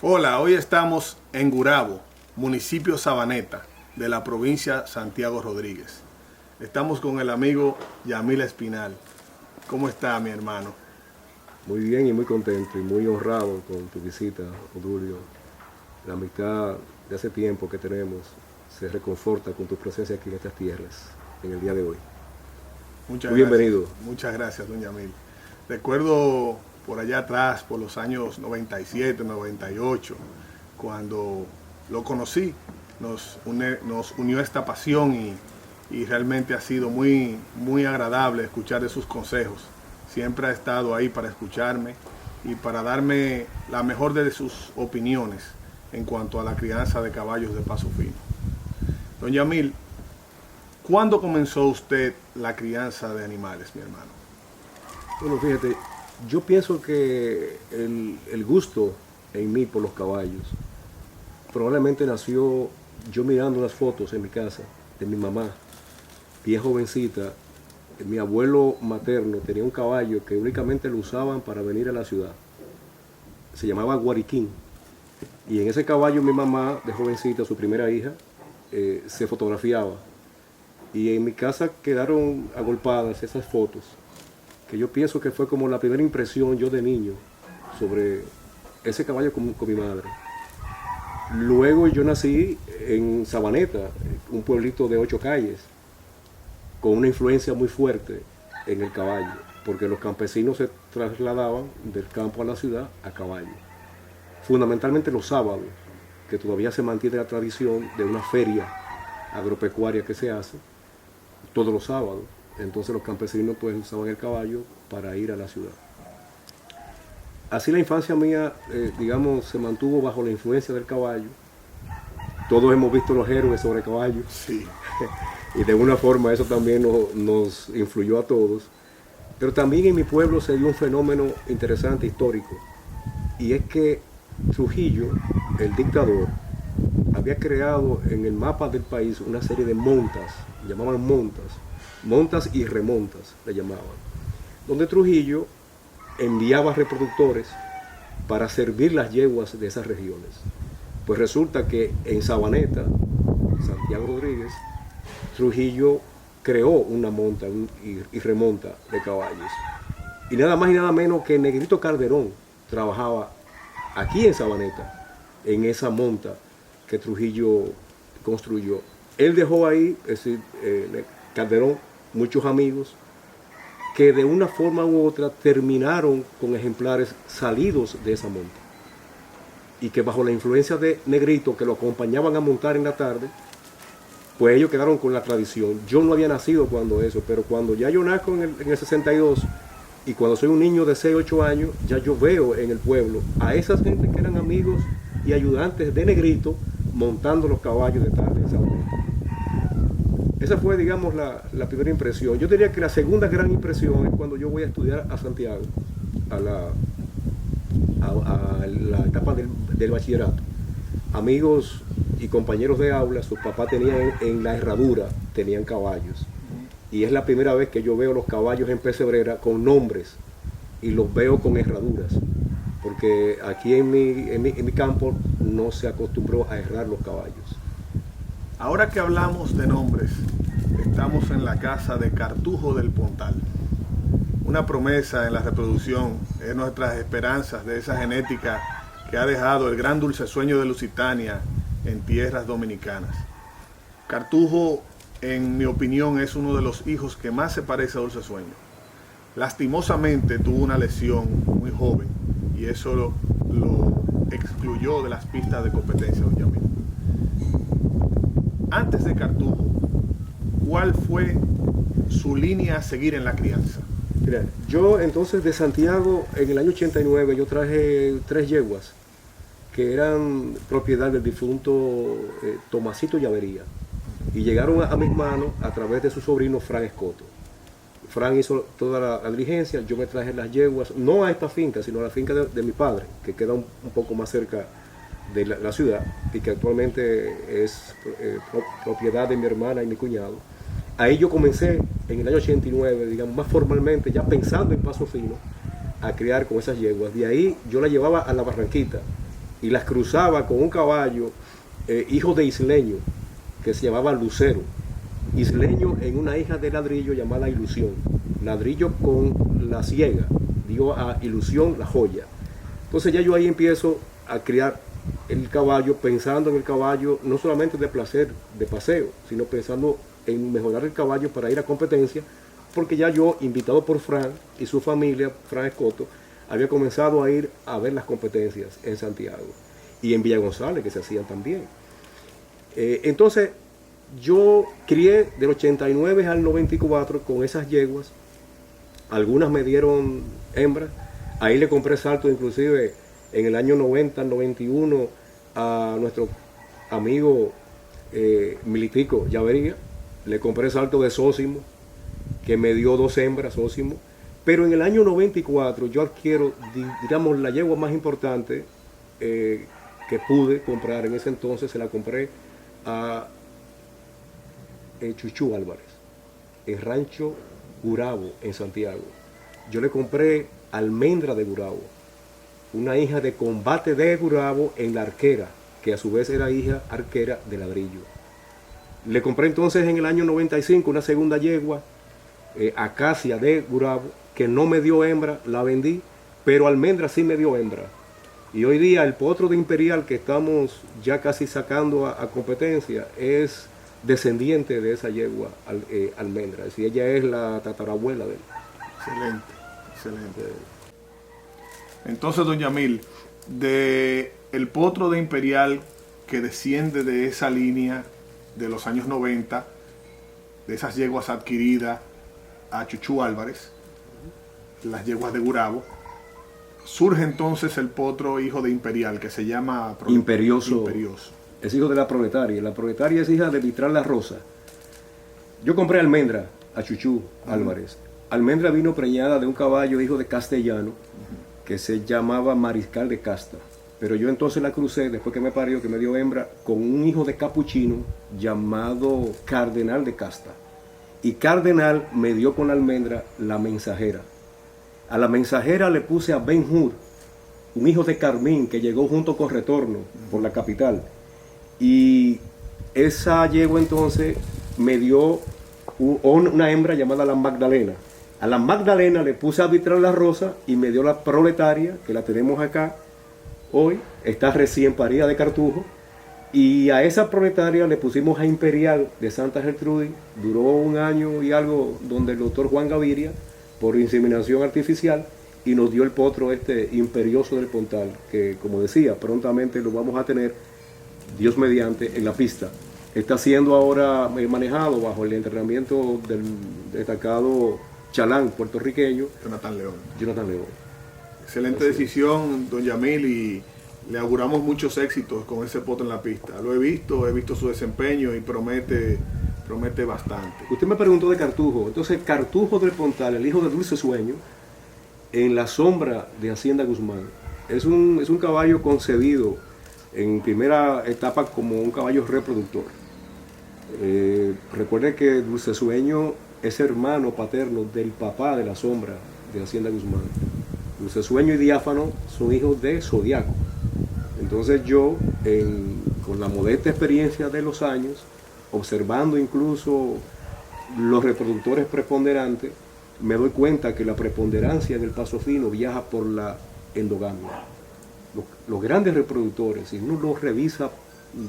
Hola, hoy estamos en Gurabo, municipio Sabaneta, de la provincia Santiago Rodríguez. Estamos con el amigo Yamil Espinal. ¿Cómo está, mi hermano? Muy bien y muy contento y muy honrado con tu visita, Odulio. La amistad de hace tiempo que tenemos se reconforta con tu presencia aquí en estas tierras en el día de hoy. Muchas Muy gracias. bienvenido. Muchas gracias, don Yamil. Recuerdo por allá atrás, por los años 97, 98, cuando lo conocí, nos unió esta pasión y realmente ha sido muy agradable escuchar de sus consejos. Siempre ha estado ahí para escucharme y para darme la mejor de sus opiniones en cuanto a la crianza de caballos de paso fino. Don Yamil, ¿cuándo comenzó usted la crianza de animales, mi hermano? Bueno, fíjate, yo pienso que el gusto en mí por los caballos probablemente nació yo mirando las fotos en mi casa de mi mamá, bien jovencita. Mi abuelo materno tenía un caballo que únicamente lo usaban para venir a la ciudad. Se llamaba Guariquín. Y en ese caballo mi mamá, de jovencita, su primera hija, se fotografiaba. Y en mi casa quedaron agolpadas esas fotos, que yo pienso que fue como la primera impresión yo de niño sobre ese caballo con mi madre. Luego yo nací en Sabaneta, un pueblito de 8 calles, con una influencia muy fuerte en el caballo, porque los campesinos se trasladaban del campo a la ciudad a caballo. Fundamentalmente los sábados, que todavía se mantiene la tradición de una feria agropecuaria que se hace todos los sábados. Entonces los campesinos pues usaban el caballo para ir a la ciudad. Así la infancia mía, digamos, se mantuvo bajo la influencia del caballo. Todos hemos visto los héroes sobre caballos. Sí. Y de alguna forma eso también nos influyó a todos. Pero también en mi pueblo se dio un fenómeno interesante, histórico. Y es que Trujillo, el dictador, había creado en el mapa del país una serie de montas, llamaban montas y remontas, le llamaban, donde Trujillo enviaba reproductores para servir las yeguas de esas regiones. Pues resulta que en Sabaneta, Santiago Rodríguez, Trujillo creó una monta y remonta de caballos. Y nada más y nada menos que Negrito Calderón trabajaba aquí en Sabaneta, en esa monta que Trujillo construyó. Él dejó ahí, es decir, Calderón, muchos amigos que de una forma u otra terminaron con ejemplares salidos de esa monta. Y que bajo la influencia de Negrito, que lo acompañaban a montar en la tarde, pues ellos quedaron con la tradición. Yo no había nacido cuando eso, pero cuando ya yo nazco en el 62, y cuando soy un niño de 6, 8 años, ya yo veo en el pueblo a esas gente que eran amigos y ayudantes de Negrito montando los caballos de tarde en Sabaneta. Esa fue, digamos, la primera impresión. Yo diría que la segunda gran impresión es cuando yo voy a estudiar a Santiago, a la etapa del bachillerato. Amigos y compañeros de aula, sus papás tenían en la herradura, tenían caballos. Y es la primera vez que yo veo los caballos en pesebrera con nombres y los veo con herraduras. Porque aquí en mi campo no se acostumbró a herrar los caballos. Ahora que hablamos de nombres, estamos en la casa de Cartujo del Pontal. Una promesa en la reproducción es nuestras esperanzas de esa genética que ha dejado el gran dulce sueño de Lusitania en tierras dominicanas. Cartujo, en mi opinión, es uno de los hijos que más se parece a Dulce Sueño. Lastimosamente tuvo una lesión muy joven y eso lo excluyó de las pistas de competencia, don Yamil. Antes de Cartujo, ¿cuál fue su línea a seguir en la crianza? Mira, yo entonces de Santiago en el año 89 yo traje 3 yeguas que eran propiedad del difunto Tomasito Llavería y llegaron a mis manos a través de su sobrino Fran Escoto. Fran hizo toda la diligencia, yo me traje las yeguas, no a esta finca, sino a la finca de mi padre, que queda un poco más cerca de la ciudad y que actualmente es propiedad de mi hermana y mi cuñado. Ahí yo comencé en el año 89, digamos, más formalmente, ya pensando en paso fino, a criar con esas yeguas. De ahí yo la llevaba a la Barranquita y las cruzaba con un caballo, hijo de isleño, que se llamaba Lucero. Isleño en una hija de ladrillo llamada Ilusión. Ladrillo con la ciega, dio a Ilusión la joya. Entonces ya yo ahí empiezo a criar el caballo, pensando en el caballo no solamente de placer, de paseo, sino pensando en mejorar el caballo para ir a competencia, porque ya yo, invitado por Fran y su familia, Fran Escoto, había comenzado a ir a ver las competencias en Santiago y en Villa González, que se hacían también. Entonces, yo crié del 89 al 94 con esas yeguas. Algunas me dieron hembras. Ahí le compré salto, inclusive en el año 90, 91, a nuestro amigo Militico Llavería. Le compré salto de Sósimo, que me dio 2 hembras, Sósimo. Pero en el año 94 yo adquiero, digamos, la yegua más importante que pude comprar en ese entonces. Se la compré a Chuchú Álvarez, en Rancho Gurabo, en Santiago. Yo le compré Almendra de Gurabo, una hija de Combate de Gurabo en La Arquera, que a su vez era hija arquera de Ladrillo. Le compré entonces en el año 95 una segunda yegua, Acacia de Gurabo, que no me dio hembra, la vendí, pero Almendra sí me dio hembra. Y hoy día el potro de Imperial que estamos ya casi sacando a competencia es descendiente de esa yegua Almendra. Es decir, ella es la tatarabuela de él. Excelente, excelente. Entonces, don Yamil, de el potro de Imperial que desciende de esa línea de los años 90, de esas yeguas adquiridas a Chuchú Álvarez, las yeguas de Gurabo, surge entonces el potro hijo de Imperial, que se llama Imperioso. Es hijo de la proletaria. La proletaria es hija de Vitral La Rosa. Yo compré Almendra a Chuchú Álvarez. Almendra vino preñada de un caballo hijo de Castellano, que se llamaba Mariscal de Casta. Pero yo entonces la crucé, después que me parió, que me dio hembra, con un hijo de capuchino llamado Cardenal de Casta. Y Cardenal me dio con la Almendra la Mensajera. A la Mensajera le puse a Ben Hur, un hijo de Carmín que llegó junto con Retorno por la capital. Y esa yegua entonces me dio una hembra llamada la Magdalena. A la Magdalena le puse a Vitral La Rosa y me dio la proletaria, que la tenemos acá hoy, está recién parida de Cartujo. Y a esa proletaria le pusimos a Imperial de Santa Gertrudis. Duró 1 año y algo, donde el doctor Juan Gaviria, por inseminación artificial, y nos dio el potro Imperioso del Pontal, que, como decía, prontamente lo vamos a tener, Dios mediante, en la pista. Está siendo ahora manejado bajo el entrenamiento del destacado chalán puertorriqueño Jonathan León. Excelente Así decisión, don Yamil, y le auguramos muchos éxitos con ese potro en la pista. Lo he visto su desempeño y promete bastante. Usted me preguntó de Cartujo. Entonces, Cartujo del Pontal, el hijo de Dulce Sueño, en la sombra de Hacienda Guzmán, es un caballo concebido en primera etapa como un caballo reproductor. Recuerde que Dulce Sueño es hermano paterno del papá de la sombra de Hacienda Guzmán. Dulce Sueño y Diáfano son hijos de Zodiaco. Entonces yo, con la modesta experiencia de los años, observando incluso los reproductores preponderantes, me doy cuenta que la preponderancia en el paso fino viaja por la endogamia. Los grandes reproductores, si uno los revisa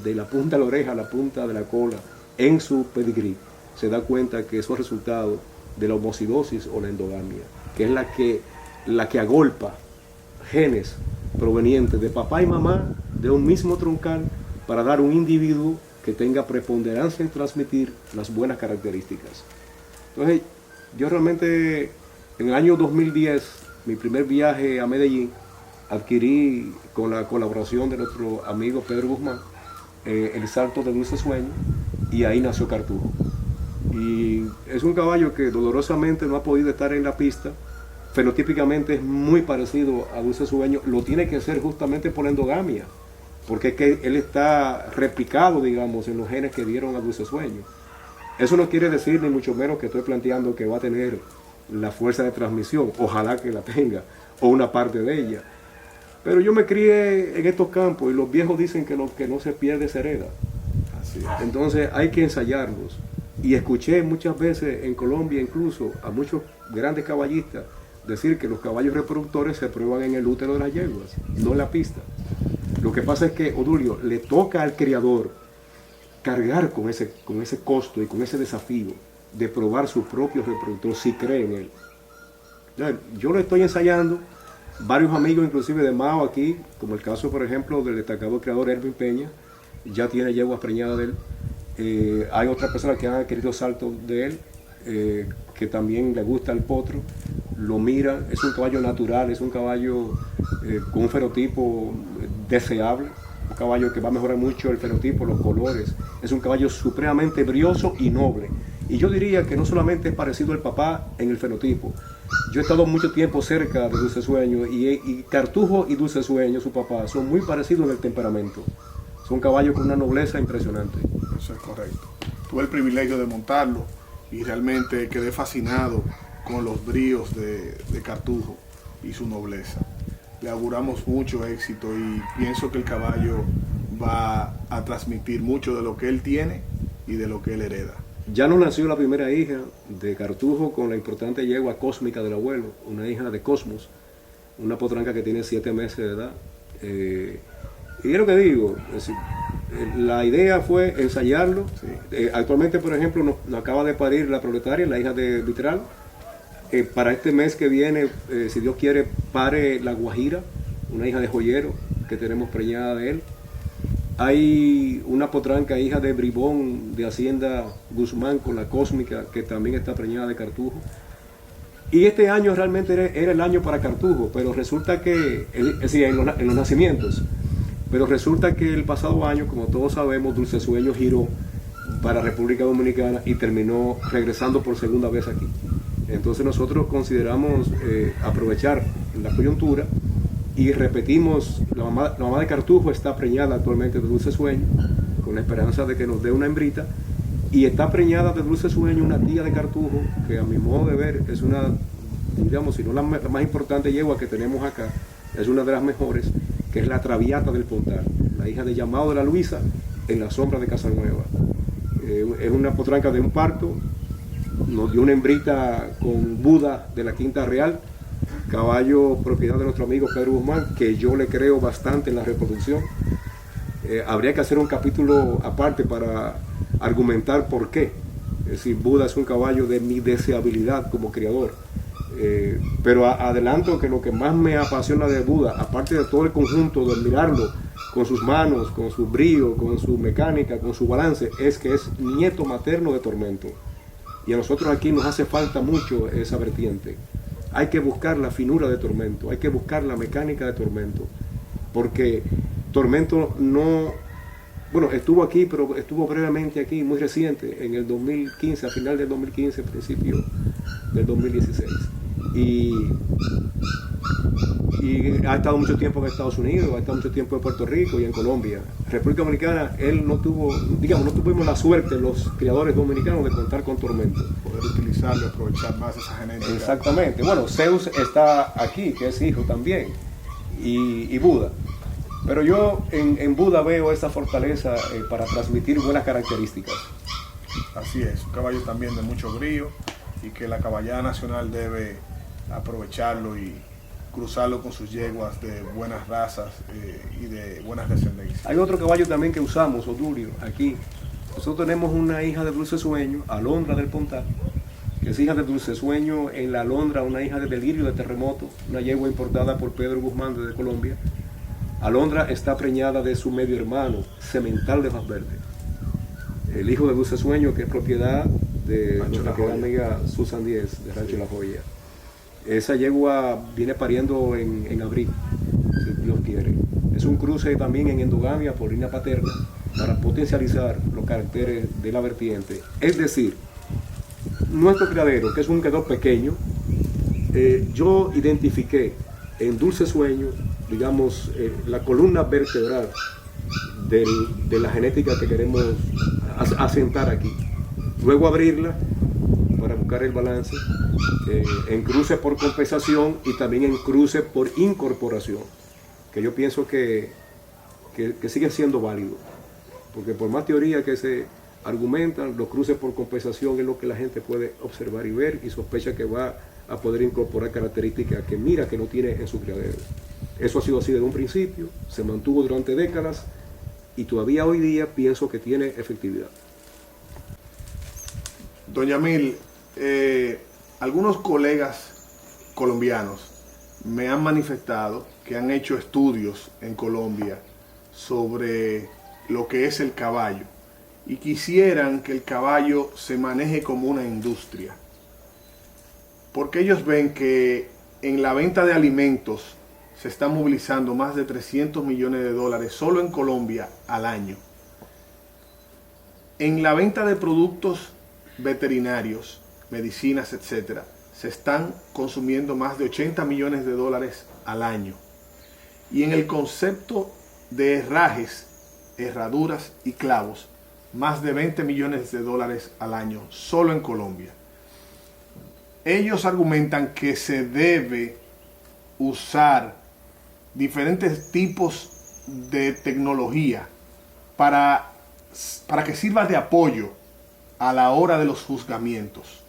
de la punta de la oreja a la punta de la cola en su pedigrí, se da cuenta que eso es resultado de la homocidosis o la endogamia, que es la que agolpa genes provenientes de papá y mamá de un mismo troncal para dar un individuo que tenga preponderancia en transmitir las buenas características. Entonces, yo realmente en el año 2010, mi primer viaje a Medellín, adquirí con la colaboración de nuestro amigo Pedro Guzmán el salto de Dulce Sueño, y ahí nació Cartujo. Y es un caballo que dolorosamente no ha podido estar en la pista. Fenotípicamente es muy parecido a Dulce Sueño. Lo tiene que ser justamente por la endogamia, porque es que él está replicado, digamos, en los genes que dieron a Dulce Sueño. Eso no quiere decir, ni mucho menos, que estoy planteando que va a tener la fuerza de transmisión. Ojalá que la tenga, o una parte de ella. Pero yo me crié en estos campos y los viejos dicen que lo que no se pierde se hereda. Así es. Entonces hay que ensayarlos. Y escuché muchas veces en Colombia incluso a muchos grandes caballistas decir que los caballos reproductores se prueban en el útero de las yeguas, no en la pista. Lo que pasa es que, Odulio, le toca al criador cargar con ese costo y con ese desafío de probar su propio reproductor si cree en él. Yo lo estoy ensayando, varios amigos inclusive de Mao aquí, como el caso por ejemplo del destacado creador Erwin Peña, ya tiene yeguas preñadas de él. Hay otras personas que han adquirido saltos de él, que también le gusta el potro, lo mira, es un caballo natural, es un caballo con un fenotipo deseable, un caballo que va a mejorar mucho el fenotipo, los colores, es un caballo supremamente brioso y noble. Y yo diría que no solamente es parecido al papá en el fenotipo. Yo he estado mucho tiempo cerca de Dulce Sueño y Cartujo y Dulce Sueño, su papá, son muy parecidos en el temperamento. Son caballos con una nobleza impresionante. Eso es correcto. Tuve el privilegio de montarlo y realmente quedé fascinado con los bríos de Cartujo y su nobleza. Le auguramos mucho éxito y pienso que el caballo va a transmitir mucho de lo que él tiene y de lo que él hereda. Ya nos nació la primera hija de Cartujo con la importante yegua cósmica del abuelo, una hija de Cosmos, una potranca que tiene 7 meses de edad. Y es lo que digo, es decir, la idea fue ensayarlo. Sí. Actualmente, por ejemplo, nos acaba de parir la proletaria, la hija de Vitral. Para este mes que viene, si Dios quiere, pare la Guajira, una hija de Joyero que tenemos preñada de él. Hay una potranca, hija de Bribón, de Hacienda Guzmán, con la cósmica, que también está preñada de Cartujo. Y este año realmente era el año para Cartujo, pero resulta que, es decir, en los nacimientos, pero resulta que el pasado año, como todos sabemos, Dulce Sueño giró para República Dominicana y terminó regresando por segunda vez aquí. Entonces nosotros consideramos aprovechar la coyuntura y repetimos, la mamá de Cartujo está preñada actualmente de Dulce Sueño, con la esperanza de que nos dé una hembrita, y está preñada de Dulce Sueño una tía de Cartujo, que a mi modo de ver es una, digamos, si no la más importante yegua que tenemos acá, es una de las mejores, que es la Traviata del Pontal, la hija de Llamado de la Luisa, en la sombra de Casanueva. Es una potranca de un parto, nos dio una hembrita con Buda de la Quinta Real, caballo propiedad de nuestro amigo Pedro Guzmán, que yo le creo bastante en la reproducción. Habría que hacer un capítulo aparte para argumentar por qué. Es decir, Buda es un caballo de mi deseabilidad como criador. Pero adelanto que lo que más me apasiona de Buda, aparte de todo el conjunto de admirarlo con sus manos, con su brío, con su mecánica, con su balance, es que es nieto materno de Tormento. Y a nosotros aquí nos hace falta mucho esa vertiente. Hay que buscar la finura de Tormento, hay que buscar la mecánica de Tormento, porque Tormento no, bueno, estuvo aquí, pero estuvo brevemente aquí, muy reciente, en el 2015, a final del 2015, principio del 2016. Y ha estado mucho tiempo en Estados Unidos, ha estado mucho tiempo en Puerto Rico y en Colombia. República Dominicana, él no tuvo, digamos, no tuvimos la suerte, los criadores dominicanos, de contar con Tormento. Poder utilizarlo, aprovechar más esa genética. Exactamente. Bueno, Zeus está aquí, que es hijo también, y Buda. Pero yo en Buda veo esa fortaleza para transmitir buenas características. Así es, un caballo también de mucho brío y que la Caballada Nacional debe aprovecharlo y cruzarlo con sus yeguas de buenas razas y de buenas descendencias. Hay otro caballo también que usamos, Odulio, aquí. Nosotros tenemos una hija de Dulce Sueño, Alondra del Pontal, que es hija de Dulce Sueño en la Alondra, una hija de Delirio de Terremoto, una yegua importada por Pedro Guzmán desde Colombia. Alondra está preñada de su medio hermano, Semental de Valverde, el hijo de Dulce Sueño, que es propiedad de nuestra querida amiga Susan Díez, de Rancho La Joya. Esa yegua viene pariendo en abril, si Dios quiere. Es un cruce también en endogamia por línea paterna para potencializar los caracteres de la vertiente. Es decir, nuestro criadero, que es un criador pequeño, yo identifiqué en Dulce Sueño, digamos, la columna vertebral de la genética que queremos asentar aquí. Luego abrirla para buscar el balance, en cruce por compensación y también en cruce por incorporación. que yo pienso que sigue siendo válido. Porque por más teoría que se argumentan, los cruces por compensación es lo que la gente puede observar y ver y sospecha que va a poder incorporar características que mira que no tiene en su criadero. Eso ha sido así desde un principio, se mantuvo durante décadas y todavía hoy día pienso que tiene efectividad. Doña Mil, algunos colegas colombianos me han manifestado que han hecho estudios en Colombia sobre lo que es el caballo y quisieran que el caballo se maneje como una industria, porque ellos ven que en la venta de alimentos se están movilizando más de 300 millones de dólares solo en Colombia al año. En la venta de productos veterinarios, medicinas, etcétera, se están consumiendo más de 80 millones de dólares al año. Y en el concepto de herrajes, herraduras y clavos, más de 20 millones de dólares al año solo en Colombia. Ellos argumentan que se debe usar diferentes tipos de tecnología para que sirva de apoyo a la hora de los juzgamientos.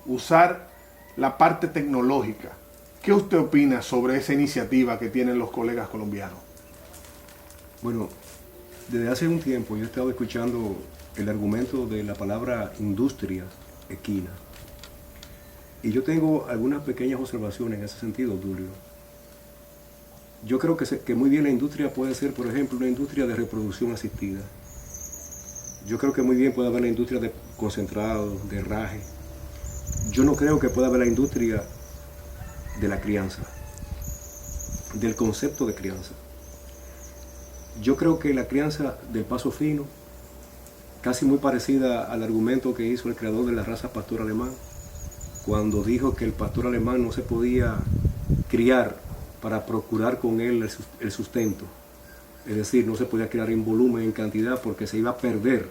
Usar la parte tecnológica. ¿Qué usted opina sobre esa iniciativa que tienen los colegas colombianos? Bueno, desde hace un tiempo yo he estado escuchando el argumento de la palabra industria equina. Y yo tengo algunas pequeñas observaciones en ese sentido, Tulio. Yo creo que muy bien la industria puede ser, por ejemplo, una industria de reproducción asistida. Yo creo que muy bien puede haber la industria de concentrado, de herraje. Yo no creo que pueda haber la industria de la crianza, del concepto de crianza. Yo creo que la crianza del paso fino, casi muy parecida al argumento que hizo el creador de la raza pastor alemán, cuando dijo que el pastor alemán no se podía criar para procurar con él el sustento. Es decir, no se podía criar en volumen, en cantidad, porque se iba a perder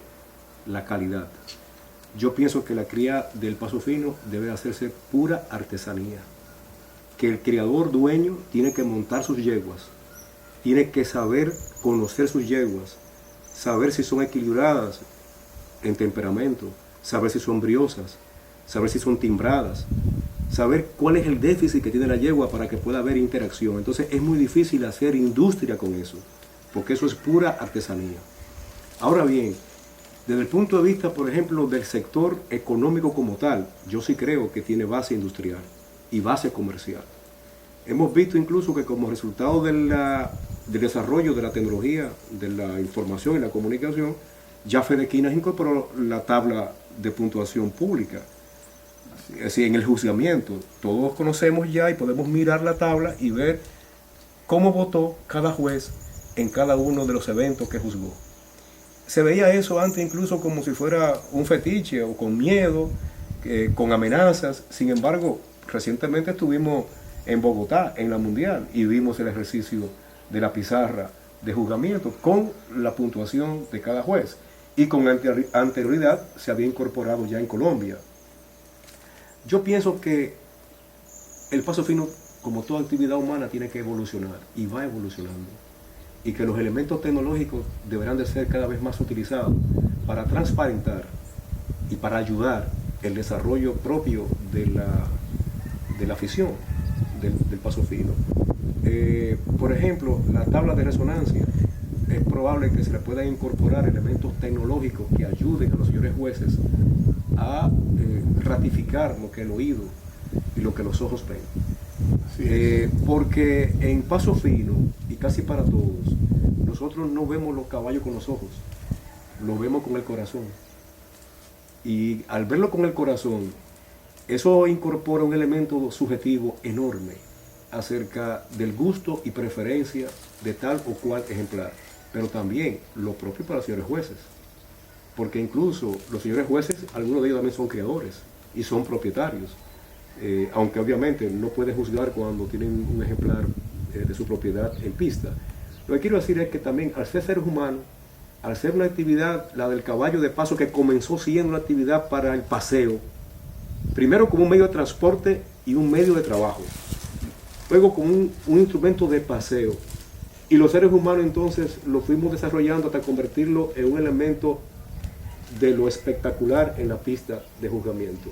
la calidad. Yo pienso que la cría del paso fino debe hacerse pura artesanía. Que el criador dueño tiene que montar sus yeguas, tiene que saber conocer sus yeguas, saber si son equilibradas en temperamento, saber si son briosas, saber si son timbradas, saber cuál es el déficit que tiene la yegua para que pueda haber interacción. Entonces es muy difícil hacer industria con eso, porque eso es pura artesanía. Ahora bien, desde el punto de vista, por ejemplo, del sector económico como tal, yo sí creo que tiene base industrial y base comercial. Hemos visto incluso que como resultado del desarrollo de la tecnología, de la información y la comunicación, ya Fedequinas incorporó la tabla de puntuación pública. Así, en el juzgamiento, todos conocemos ya y podemos mirar la tabla y ver cómo votó cada juez en cada uno de los eventos que juzgó. Se veía eso antes incluso como si fuera un fetiche o con miedo, con amenazas. Sin embargo, recientemente estuvimos en Bogotá, en la Mundial, y vimos el ejercicio de la pizarra de juzgamiento con la puntuación de cada juez. Y con anterioridad se había incorporado ya en Colombia. Yo pienso que el paso fino, como toda actividad humana, tiene que evolucionar y va evolucionando. Y que los elementos tecnológicos deberán de ser cada vez más utilizados para transparentar y para ayudar el desarrollo propio de la afición del paso fino. Por ejemplo, la tabla de resonancia, es probable que se le puedan incorporar elementos tecnológicos que ayuden a los señores jueces a ratificar lo que el oído y lo que los ojos ven. Porque en paso fino, y casi para todos, nosotros no vemos los caballos con los ojos, lo vemos con el corazón. Y al verlo con el corazón, eso incorpora un elemento subjetivo enorme acerca del gusto y preferencia de tal o cual ejemplar, pero también lo propio para los señores jueces, porque incluso los señores jueces, algunos de ellos también son criadores y son propietarios, aunque obviamente no pueden juzgar cuando tienen un ejemplar de su propiedad en pista. Lo que quiero decir es que también al ser seres humanos, al ser una actividad, la del caballo de paso, que comenzó siendo una actividad para el paseo, primero como un medio de transporte y un medio de trabajo, luego como un instrumento de paseo, Y los seres humanos entonces lo fuimos desarrollando hasta convertirlo en un elemento de lo espectacular en la pista de juzgamiento.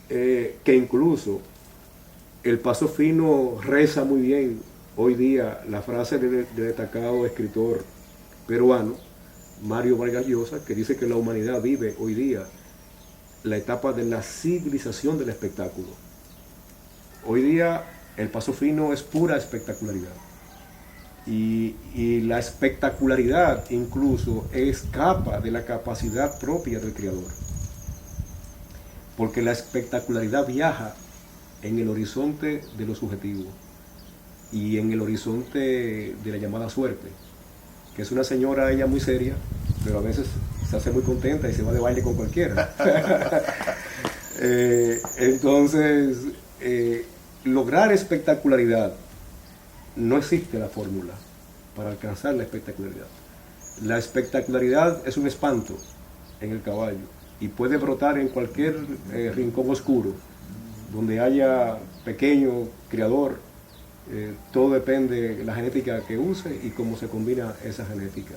Que incluso el Paso Fino reza muy bien hoy día la frase del destacado escritor peruano, Mario Vargas Llosa, que dice que la humanidad vive hoy día la etapa de la civilización del espectáculo. Hoy día el Paso Fino es pura espectacularidad. Y la espectacularidad incluso escapa de la capacidad propia del creador. Porque la espectacularidad viaja en el horizonte de lo subjetivo y en el horizonte de la llamada suerte, que es una señora ella muy seria, pero a veces se hace muy contenta y se va de baile con cualquiera. Entonces, lograr espectacularidad, no existe la fórmula para alcanzar la espectacularidad. La espectacularidad es un espanto en el caballo y puede brotar en cualquier rincón oscuro donde haya pequeño criador. Todo depende de la genética que use y cómo se combina esa genética.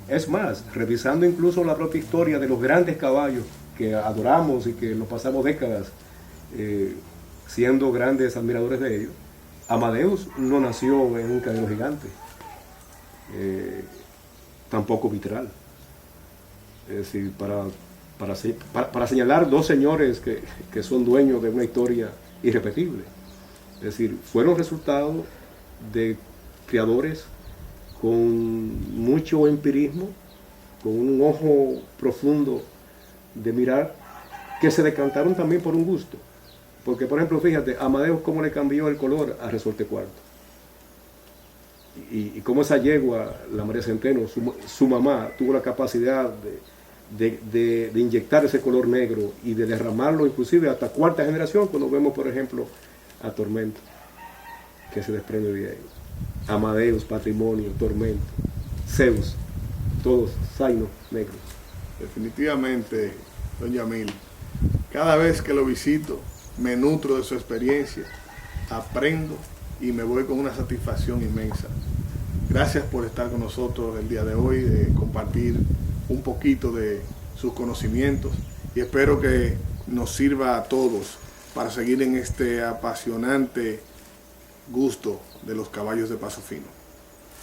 Es más, revisando incluso la propia historia de los grandes caballos que adoramos y que nos pasamos décadas siendo grandes admiradores de ellos, Amadeus no nació en un cadero gigante, tampoco vitral. Es decir, para señalar dos señores que son dueños de una historia irrepetible. Es decir, fueron resultado de criadores con mucho empirismo, con un ojo profundo de mirar, que se decantaron también por un gusto. Porque, por ejemplo, fíjate, Amadeus cómo le cambió el color a Resorte Cuarto. Y cómo esa yegua, la María Centeno, su mamá, tuvo la capacidad de inyectar ese color negro y de derramarlo inclusive hasta cuarta generación, cuando vemos, por ejemplo, a Tormento, que se desprende de ahí. Amadeus, Patrimonio, Tormento, Zeus, todos zainos negros. Definitivamente, don Yamil, cada vez que lo visito, me nutro de su experiencia, aprendo y me voy con una satisfacción inmensa. Gracias por estar con nosotros el día de hoy, de compartir un poquito de sus conocimientos y espero que nos sirva a todos para seguir en este apasionante gusto de los caballos de Paso Fino.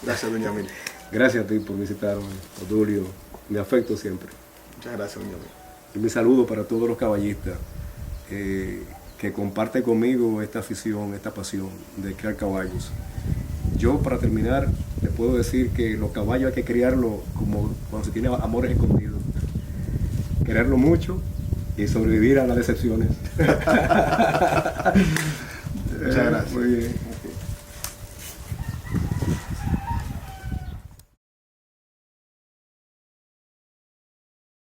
Gracias, don Yamil. Gracias a ti por visitarme, Odulio. Me afecto siempre. Muchas gracias, don Yamil. Y mi saludo para todos los caballistas que comparten conmigo esta afición, esta pasión de criar caballos. Yo, para terminar, les puedo decir que los caballos hay que criarlos como cuando se tiene amores escondidos. Quererlo mucho y sobrevivir a las decepciones.